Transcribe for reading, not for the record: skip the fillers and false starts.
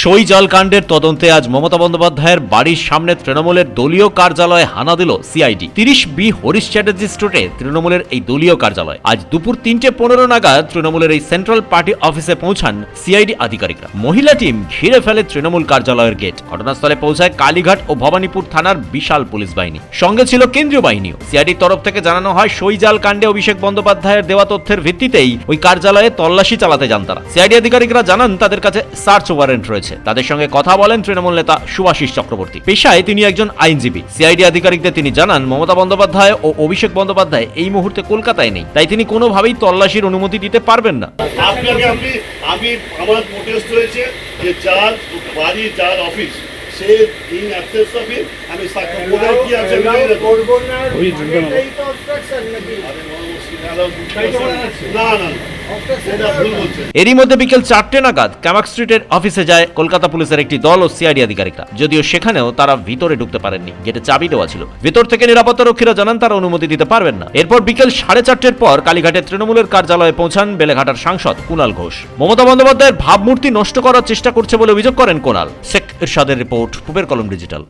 সইজাল কাণ্ডের তদন্তে আজ মমতা বন্দ্যোপাধ্যায়ের বাড়ির সামনে তৃণমূলের দলীয় কার্যালয়ে হানা দিল সিআইডি। 30B হরিশ চ্যাটার্জি স্ট্রিটে তৃণমূলের এই দলীয় কার্যালয়। আজ দুপুর 3:15 নাগাদ তৃণমূলের এই সেন্ট্রাল পার্টি অফিসে পৌঁছান সিআইডি আধিকারিকরা। মহিলা টিম ঘিরে ফেলে তৃণমূল কার্যালয়ের গেট। ঘটনাস্থলে পৌঁছায় কালীঘাট ও ভবানীপুর থানার বিশাল পুলিশ বাহিনী, সঙ্গে ছিল কেন্দ্রীয় বাহিনীও। সিআইডির তরফ থেকে জানানো হয়, সইজাল কাণ্ডে অভিষেক বন্দ্যোপাধ্যায়ের দেওয়া তথ্যের ভিত্তিতেই ওই কার্যালয়ে তল্লাশি চালাতে যান তারা। সিআইডি আধিকারিকরা জানান তাদের কাছে সার্চ ওয়ারেন্ট রয়েছে। তাদের সঙ্গে কথা বলেন তৃণমূল নেতা সুভাষিস চক্রবর্তী। পেশায় তিনি একজন আইনজীবী। সিআইডি আধিকারিকদের তিনি জানান, মমতা বন্দ্যোপাধ্যায় ও অভিষেক বন্দ্যোপাধ্যায় এই মুহূর্তে কলকাতায় নেই, তাই তিনি কোনোভাবেই তল্লাশির অনুমতি দিতে পারবেন না। আমি আমার নোটিশ রয়েছে যে যার বাড়ি যার office say in access of it, আমি কোথায় কি আছে করব না, এই তো অবস্ট্রাকশন নাকি? না না, এরই মধ্যে বিকেল 4টে নাগাদ ক্যামাক স্ট্রিটের অফিসে যায় কলকাতা পুলিশের একটি দল ও সিআইডি আধিকারিকরা। যদিও সেখানেও তারা ভিতরে ঢুকতে পারেননি, গেটে চাবি দেওয়া ছিল। ভেতর থেকে নিরাপত্তা রক্ষীরা জানান তারা অনুমতি দিতে পারবেন না। এরপর বিকেল 4:30টার পর কালীঘাটে তৃণমূলের কার্যালয়ে পৌঁছান বেলেঘাটার সাংসদ কুণাল ঘোষ। মমতা বন্দ্যোপাধ্যায়ের ভাবমূর্তি নষ্ট করার চেষ্টা করছে বলে অভিযোগ করেন কুণাল। শেখ এরশাদের রিপোর্ট, পূবের কলম ডিজিটাল।